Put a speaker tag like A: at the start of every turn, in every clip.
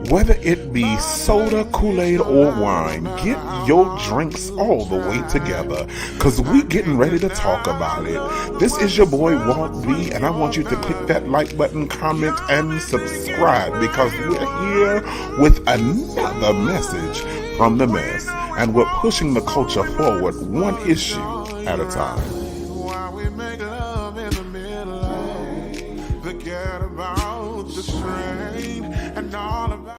A: Whether it be soda, Kool-Aid, or wine, get your drinks all the way together, because we getting ready to talk about it. This is your boy Walt V, and I want you to click that like button, comment, and subscribe, because we're here with another message from the mess, and we're pushing the culture forward one issue at a time.
B: While we make love in the middle, forget about the strain and all about.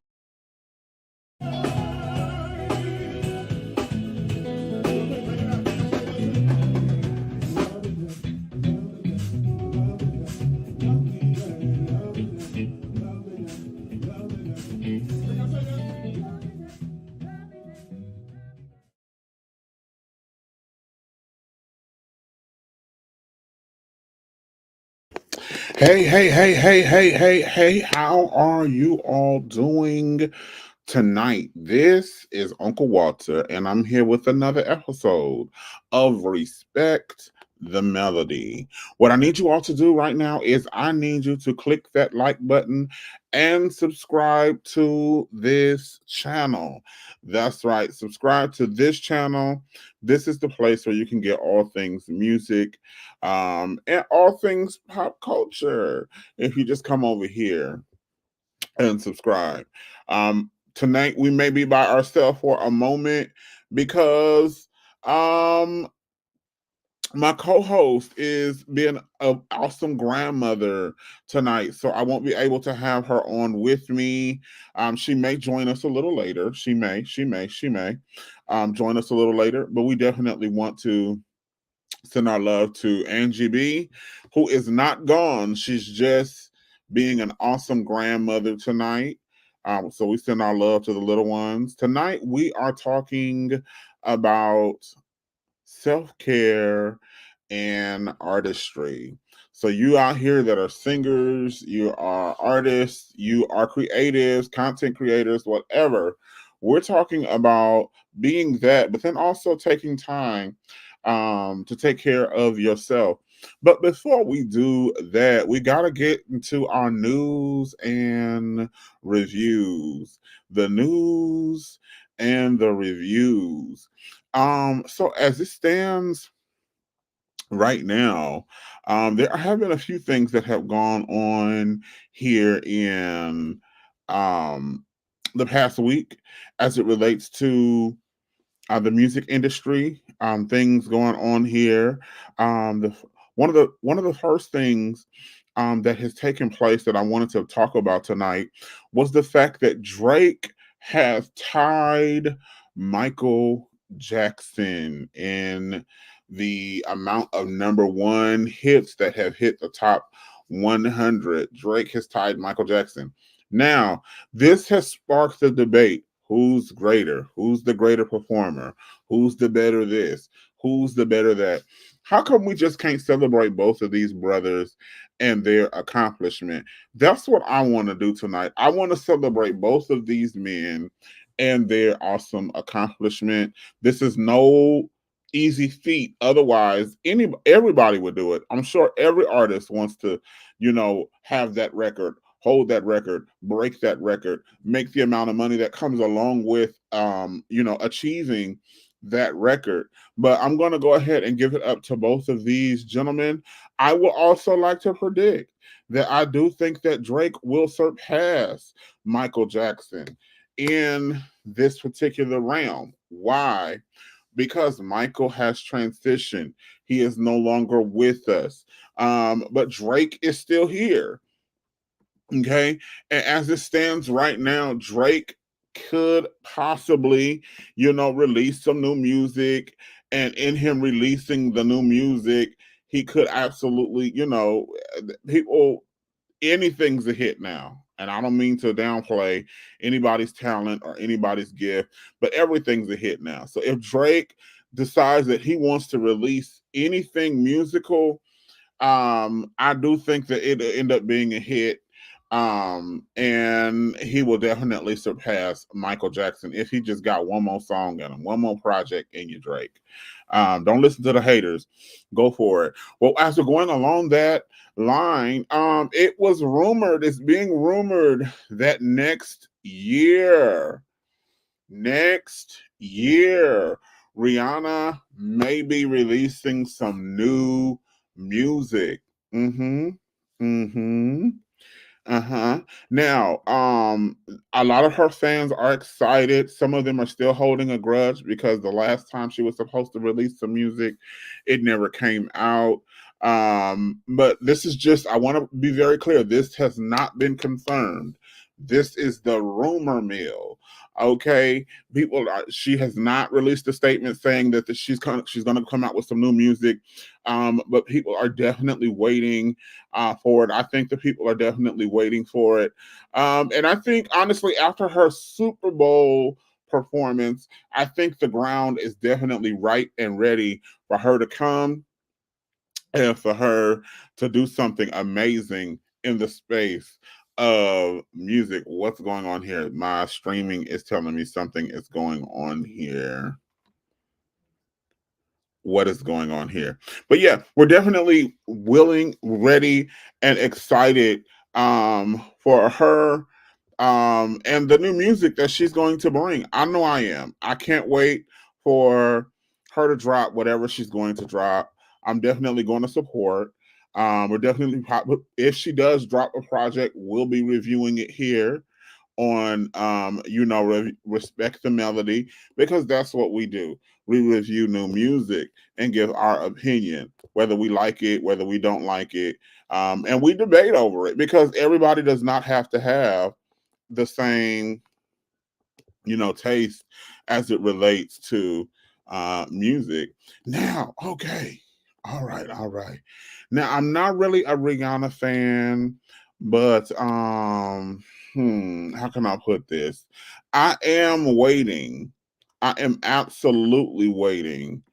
A: Hey, how are you all doing tonight? This is Uncle Walter, and I'm here with another episode of Respect the Melody. What I need you all to do right now is I need you to click that like button and subscribe to this channel. That's right, subscribe to this channel. This is the place where you can get all things music and all things pop culture. If you just come over here and subscribe. Tonight we may be by ourselves for a moment because my co-host is being an awesome grandmother tonight, so I won't be able to have her on with me. She may join us a little later. She may join us a little later, but we definitely want to send our love to Angie B, who is not gone. She's just being an awesome grandmother tonight. So we send our love to the little ones. Tonight we are talking about self-care and artistry. So you out here that are singers, you are artists, you are creatives, content creators, whatever. We're talking about being that, but then also taking time to take care of yourself. But before we do that, we got to get into our news and reviews. The news and the reviews. So as it stands right now, there have been a few things that have gone on here in the past week as it relates to the music industry, things going on here. One of the first things that has taken place that I wanted to talk about tonight was the fact that Drake has tied Michael Jackson in the amount of number one hits that have hit the top 100. Drake has tied Michael Jackson. Now, this has sparked the debate. Who's greater? Who's the greater performer? Who's the better this? Who's the better that? How come we just can't celebrate both of these brothers and their accomplishment? That's what I want to do tonight. I want to celebrate both of these men and their awesome accomplishment. This is no easy feat. Otherwise, everybody would do it. I'm sure every artist wants to, have that record, hold that record, break that record, make the amount of money that comes along with, achieving that record. But I'm going to go ahead and give it up to both of these gentlemen. I would also like to predict that I do think that Drake will surpass Michael Jackson in this particular realm. Why? Because Michael has transitioned. He is no longer with us. But Drake is still here. Okay. And as it stands right now, Drake could possibly, release some new music. And in him releasing the new music, he could absolutely, people, anything's a hit now. And I don't mean to downplay anybody's talent or anybody's gift, but everything's a hit now. So if Drake decides that he wants to release anything musical, I do think that it'll end up being a hit. And he will definitely surpass Michael Jackson if he just got one more song in him, one more project in you, Drake. Don't listen to the haters. Go for it. Well, as we're going along that line, it's being rumored that next year. Next year, Rihanna may be releasing some new music. Mm-hmm. Mm-hmm. Uh-huh. Now, a lot of her fans are excited. Some of them are still holding a grudge because the last time she was supposed to release some music, it never came out. But this is just, I want to be very clear. This has not been confirmed. This is the rumor mill. Okay, she has not released a statement saying that she's going to come out with some new music. But people are definitely waiting for it. I think the people are definitely waiting for it. And I think, honestly, after her Super Bowl performance, I think the ground is definitely right and ready for her to come and for her to do something amazing in the space of music. What's going on here? My streaming is telling me something is going on here. What is going on here? But yeah, we're definitely willing, ready, and excited for her and the new music that she's going to bring. I know I am. I can't wait for her to drop whatever she's going to drop. I'm definitely going to support. We're definitely, if she does drop a project, we'll be reviewing it here on Respect the Melody, because that's what we do. We review new music and give our opinion, whether we like it, whether we don't like it, and we debate over it, because everybody does not have to have the same taste as it relates to music. Now, okay, all right. Now, I'm not really a Rihanna fan, but how can I put this? I am waiting. I am absolutely waiting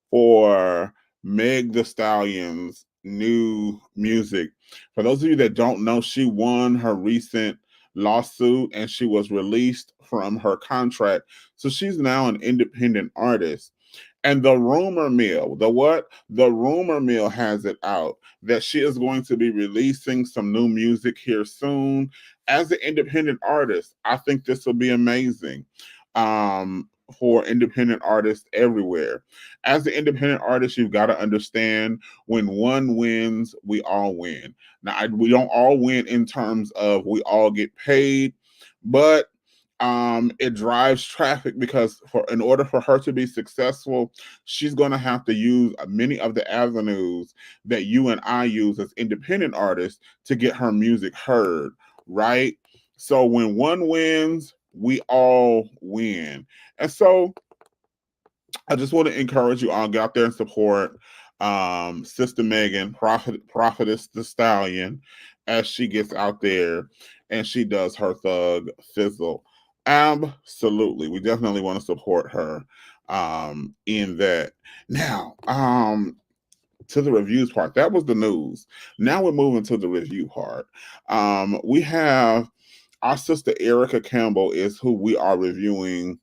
A: for Meg the Stallion's new music. For those of you that don't know, she won her recent lawsuit and she was released from her contract. So she's now an independent artist. And the rumor mill, the what? The rumor mill has it out that she is going to be releasing some new music here soon as an independent artist. I think this will be amazing for independent artists everywhere. As an independent artist, you've got to understand, when one wins, we all win. Now, we don't all win in terms of we all get paid, but it drives traffic, because in order for her to be successful, she's going to have to use many of the avenues that you and I use as independent artists to get her music heard, right? So when one wins, we all win. And so I just want to encourage you all, get out there and support Sister Megan, Prophetess the Stallion, as she gets out there and she does her thug fizzle. Absolutely. We definitely want to support her in that. Now, to the reviews part. That was the news. Now we're moving to the review part. We have our sister Erica Campbell is who we are reviewing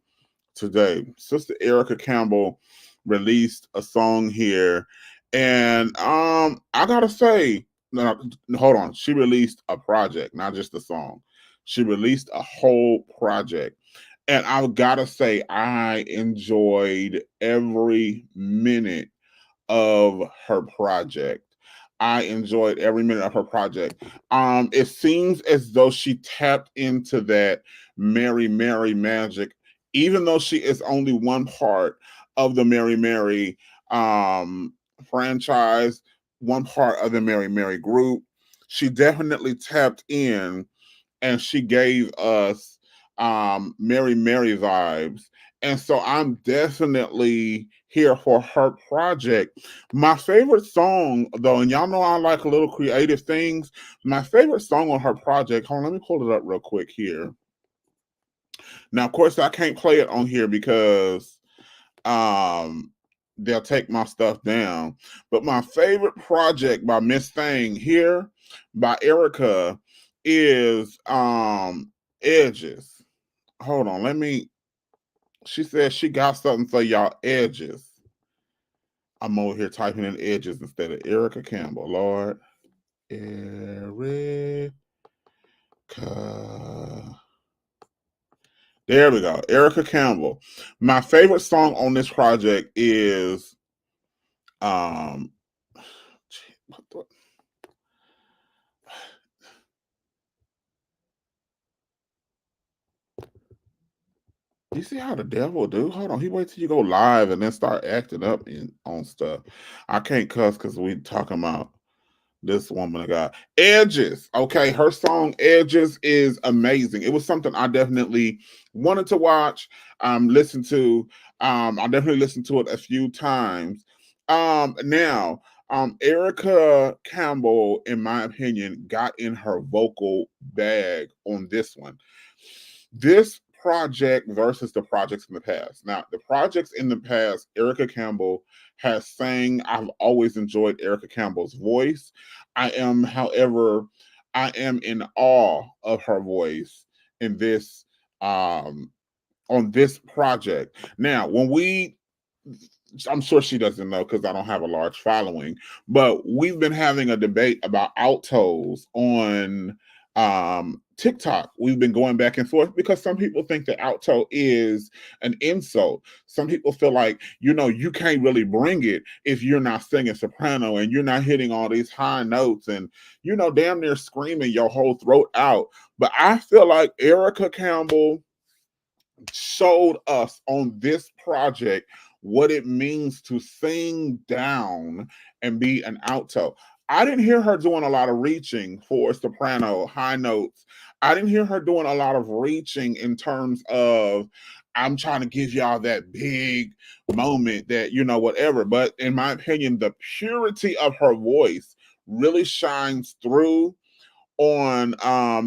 A: today. Sister Erica Campbell released a song here, and I gotta say, no, hold on. She released a project, not just a song. She released a whole project, and I've gotta say, I enjoyed every minute of her project. I enjoyed every minute of her project. It seems as though she tapped into that Mary Mary magic, even though she is only one part of the Mary Mary franchise, one part of the Mary Mary group. She definitely tapped in and she gave us Mary Mary vibes. And so I'm definitely here for her project. My favorite song, though, and y'all know I like a little creative things. My favorite song on her project, hold on, let me pull it up real quick here. Now, of course, I can't play it on here because um they'll take my stuff down. But my favorite project by Miss Thing here by Erica is Edges. Hold on, let me. She says she got something for y'all, Edges. I'm over here typing in Edges instead of Erica Campbell. Lord, Erica There we go. Erica Campbell. My favorite song on this project is um what the, you see how the devil do? Hold on, he wait till you go live and then start acting up on stuff. I can't cuss because we talking about this woman of God. Edges. Okay, her song Edges is amazing. It was something I definitely wanted to watch, listen to. I definitely listened to it a few times. Now, Erica Campbell, in my opinion, got in her vocal bag on this one. This project versus the projects in the past. Now, the projects in the past, Erica Campbell has sang. I've always enjoyed Erica Campbell's voice. I am, however, I am in awe of her voice in this on this project. Now, when we I'm sure she doesn't know because I don't have a large following, but we've been having a debate about altos on TikTok. We've been going back and forth because some people think that alto is an insult. Some people feel like, you can't really bring it if you're not singing soprano and you're not hitting all these high notes and, damn near screaming your whole throat out. But I feel like Erica Campbell showed us on this project what it means to sing down and be an alto. I didn't hear her doing a lot of reaching for soprano, high notes. I didn't hear her doing a lot of reaching in terms of I'm trying to give y'all that big moment that, whatever. But in my opinion, the purity of her voice really shines through on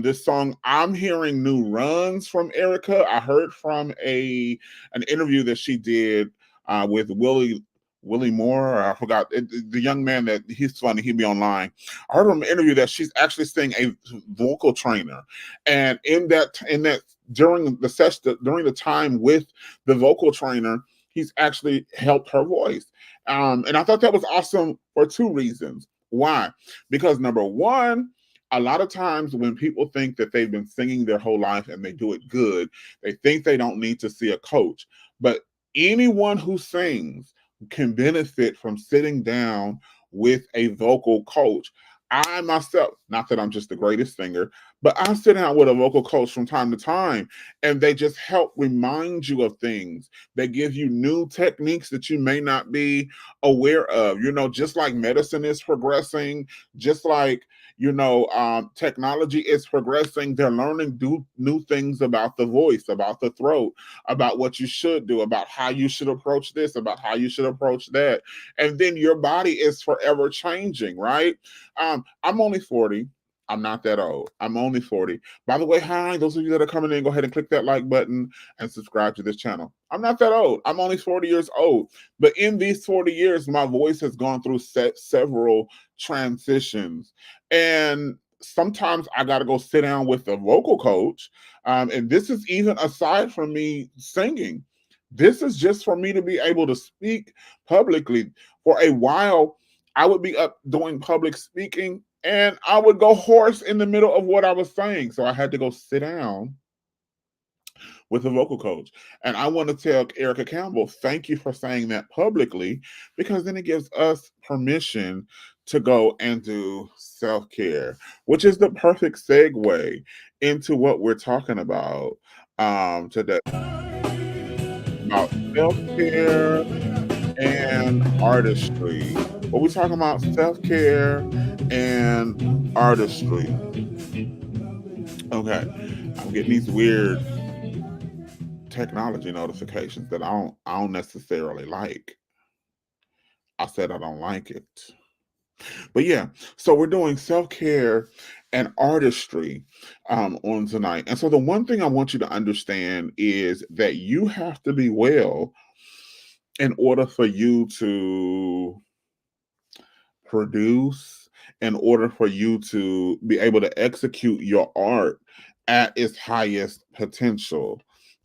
A: this song. I'm hearing new runs from Erica. I heard from an interview that she did with Willie Moore. I forgot the young man that he's funny. He'd be online. I heard from an interview that she's actually seeing a vocal trainer, and in that during the session, during the time with the vocal trainer, he's actually helped her voice. And I thought that was awesome for two reasons. Why? Because number one, a lot of times when people think that they've been singing their whole life and they do it good, they think they don't need to see a coach. But anyone who sings can benefit from sitting down with a vocal coach. I myself, not that I'm just the greatest singer, but I sit down with a vocal coach from time to time, and they just help remind you of things. They give you new techniques that you may not be aware of. Just like medicine is progressing, just like technology is progressing. They're learning new things about the voice, about the throat, about what you should do, about how you should approach this, about how you should approach that. And then your body is forever changing, right? I'm only 40. I'm not that old. I'm only 40. By the way, hi, those of you that are coming in, go ahead and click that like button and subscribe to this channel. I'm not that old. I'm only 40 years old. But in these 40 years, my voice has gone through several transitions. And sometimes I got to go sit down with a vocal coach. And this is even aside from me singing. This is just for me to be able to speak publicly. For a while, I would be up doing public speaking and I would go hoarse in the middle of what I was saying. So I had to go sit down with a vocal coach. And I want to tell Erica Campbell, thank you for saying that publicly, because then it gives us permission to go and do self care, which is the perfect segue into what we're talking about today about self care and artistry. What we talking about self care and artistry. Okay, I'm getting these weird technology notifications that I don't necessarily like. I said I don't like it. But yeah, so we're doing self-care and artistry on tonight. And so the one thing I want you to understand is that you have to be well in order for you to produce, in order for you to be able to execute your art at its highest potential.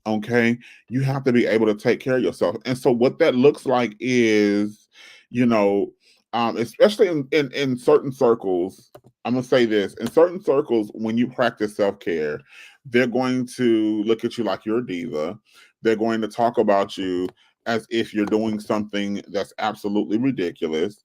A: Okay, you have to be able to take care of yourself. And so what that looks like is, you know, especially in certain circles, I'm gonna say this, in certain circles, when you practice self-care, they're going to look at you like you're a diva. They're going to talk about you as if you're doing something that's absolutely ridiculous.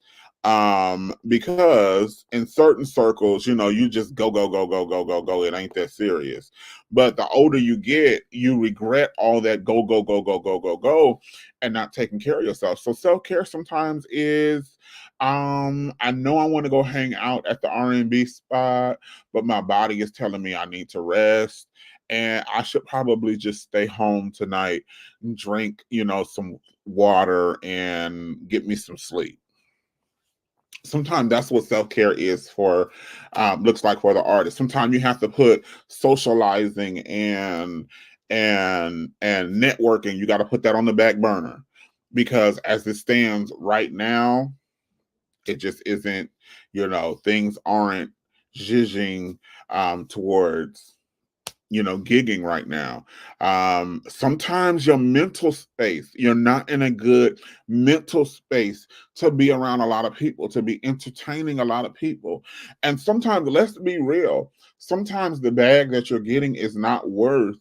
A: Because in certain circles, you just go, go, go, go, go, go, go. It ain't that serious. But the older you get, you regret all that go, go, go, go, go, go, go, and not taking care of yourself. So self-care sometimes is, I know I want to go hang out at the R&B spot, but my body is telling me I need to rest, and I should probably just stay home tonight and drink, some water and get me some sleep. Sometimes that's what self-care is for, looks like for the artist. Sometimes you have to put socializing and networking, you got to put that on the back burner, because as it stands right now, it just isn't, things aren't zhizhing towards, gigging right now. Sometimes your mental space, you're not in a good mental space to be around a lot of people, to be entertaining a lot of people. And sometimes, let's be real, sometimes the bag that you're getting is not worth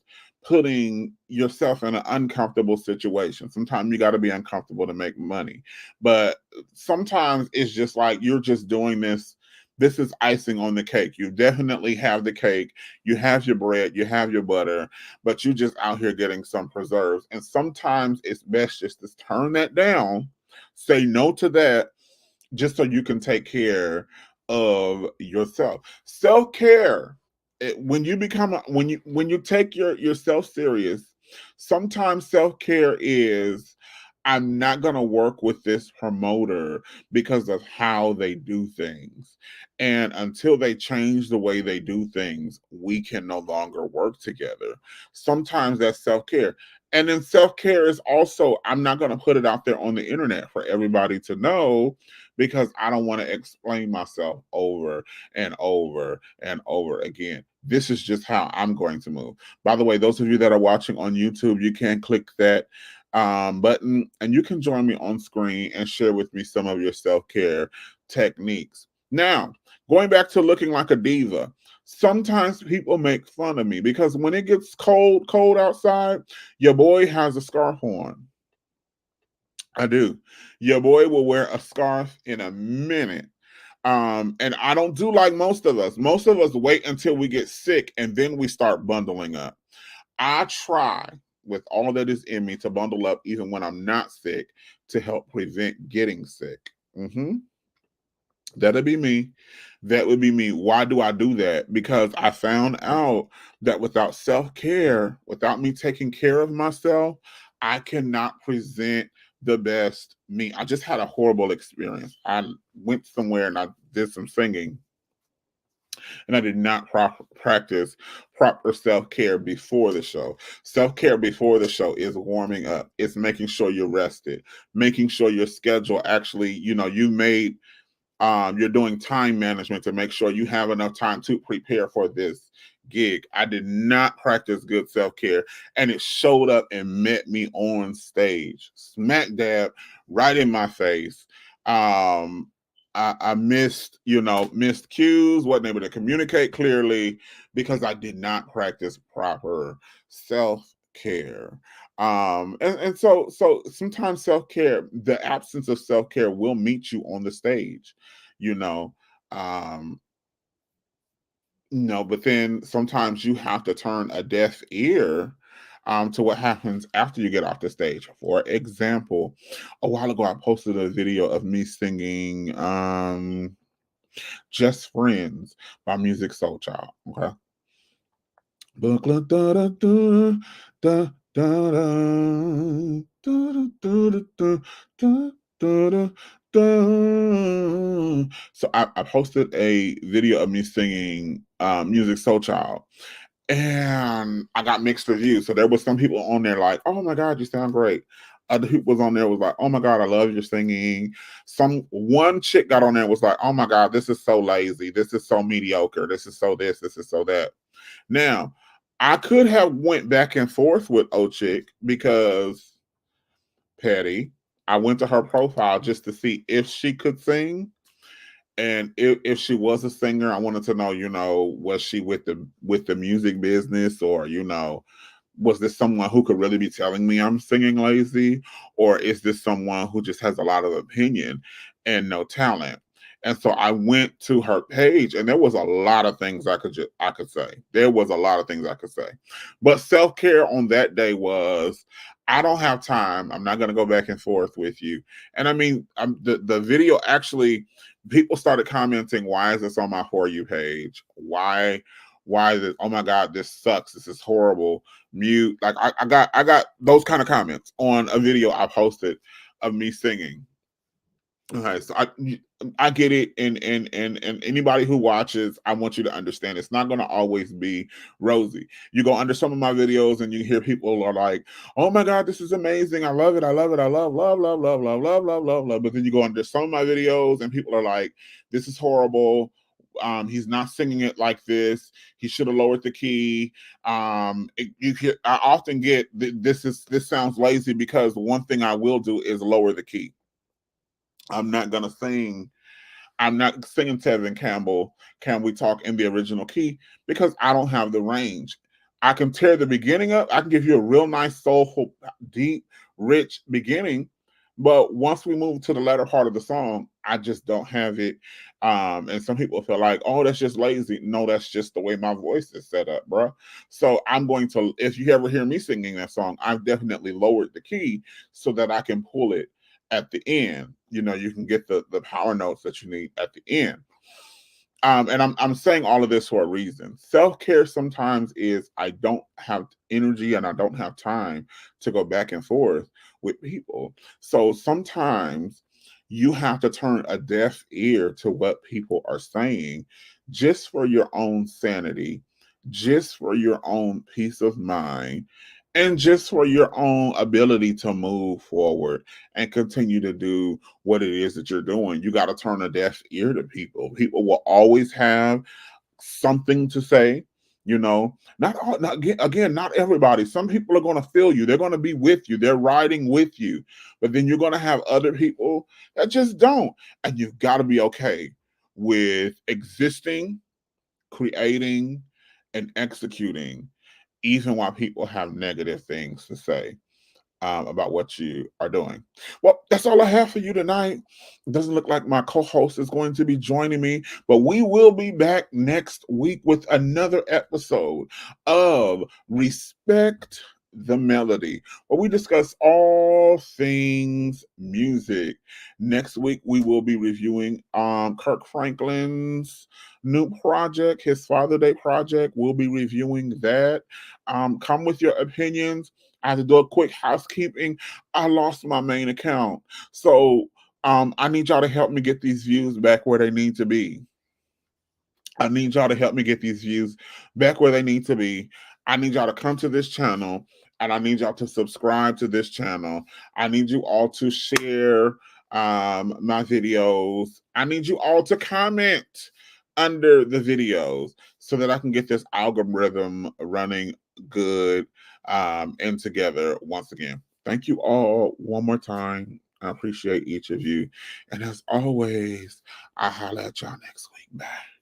A: putting yourself in an uncomfortable situation. Sometimes you got to be uncomfortable to make money. But sometimes it's just like you're just doing this. This is icing on the cake. You definitely have the cake, you have your bread, you have your butter, but you just out here getting some preserves. And sometimes it's best just to turn that down, say no to that, just so you can take care of yourself. Self-care, when you become when you take yourself serious, sometimes self-care is, I'm not going to work with this promoter because of how they do things. And until they change the way they do things, we can no longer work together. Sometimes that's self-care. And then self-care is also, I'm not going to put it out there on the internet for everybody to know, because I don't want to explain myself over and over and over again. This is just how I'm going to move. By the way, those of you that are watching on YouTube, you can click that button and you can join me on screen and share with me some of your self-care techniques. Now, going back to looking like a diva, sometimes people make fun of me because when it gets cold outside, your boy has a scarf on. I do. Your boy will wear a scarf in a minute. And I don't do like most of us. Most of us wait until we get sick and then we start bundling up. I try with all that is in me to bundle up even when I'm not sick, to help prevent getting sick. That'd be me. That would be me. Why do I do that? Because I found out that without self-care, without me taking care of myself, I cannot present the best me. I just had a horrible experience. I went somewhere and I did some singing, and I did not practice proper self-care before the show. Self-care before the show is warming up. It's making sure you're rested, making sure your schedule actually, you made, you're doing time management to make sure you have enough time to prepare for this gig. I did not practice good self-care, and it showed up and met me on stage, smack dab, right in my face. I missed, missed cues, wasn't able to communicate clearly because I did not practice proper self-care. And so sometimes self-care, the absence of self-care will meet you on the stage, you know. Um, no, but then sometimes you have to turn a deaf ear to what happens after you get off the stage. For example, a while ago, I posted a video of me singing Just Friends by Music Soul Child. Okay. Booklet, da, da, da, da, da, da, da, da, da, da, da, da, da, da. So I posted a video of me singing Music Soul Child, and I got mixed reviews. So there was some people on there like, "Oh my God, you sound great." Other people was on there was like, "Oh my God, I love your singing." One chick got on there and was like, "Oh my God, this is so lazy. This is so mediocre. This is so this. This is so that." Now, I could have went back and forth with Chick because petty. I went to her profile just to see if she could sing, And if she was a singer, I wanted to know, was she with the music business, or was this someone who could really be telling me I'm singing lazy, or is this someone who just has a lot of opinion and no talent? And so I went to her page, and there was a lot of things I could say. There was a lot of things I could say, but self care on that day was, I don't have time. I'm not going to go back and forth with you. And I mean, the video actually, people started commenting, "Why is this on my For You page? Why is it? Oh my God, this sucks. This is horrible. Mute." Like I got those kind of comments on a video I posted of me singing. Okay, so I get it, and anybody who watches, I want you to understand it's not going to always be rosy. You go under some of my videos and you hear people are like, "Oh my God, this is amazing! I love it! I love it! I love." But then you go under some of my videos and people are like, "This is horrible. He's not singing it like this. He should have lowered the key." I often get this sounds lazy, because one thing I will do is lower the key. I'm not gonna sing. I'm not singing Tevin Campbell, "Can We Talk" in the original key, because I don't have the range. I can tear the beginning up. I can give you a real nice, soulful, deep, rich beginning. But once we move to the latter part of the song, I just don't have it. And some people feel like, "Oh, that's just lazy." No, that's just the way my voice is set up, bruh. So I'm going to, if you ever hear me singing that song, I've definitely lowered the key so that I can pull it at the end. You can get the power notes that you need at the end. And I'm saying all of this for a reason. Self care sometimes is, I don't have energy and I don't have time to go back and forth with people. So sometimes you have to turn a deaf ear to what people are saying, just for your own sanity, just for your own peace of mind, and just for your own ability to move forward and continue to do what it is that you're doing. You got to turn a deaf ear to people. People will always have something to say. Not everybody. Some people are going to feel you. They're going to be with you. They're riding with you. But then you're going to have other people that just don't. And you've got to be okay with existing, creating, and executing, even while people have negative things to say about what you are doing. Well, that's all I have for you tonight. It doesn't look like my co host is going to be joining me, but we will be back next week with another episode of Respect the Melody, where we discuss all things music. Next week, we will be reviewing Kirk Franklin's new project, his Father Day project. We'll be reviewing that. Come with your opinions. I had to do a quick housekeeping. I lost my main account. So I need y'all to help me get these views back where they need to be. I need y'all to help me get these views back where they need to be. I need y'all to come to this channel, and I need y'all to subscribe to this channel. I need you all to share my videos. I need you all to comment under the videos so that I can get this algorithm running good and together once again. Thank you all one more time. I appreciate each of you. And as always, I'll holler at y'all next week. Bye.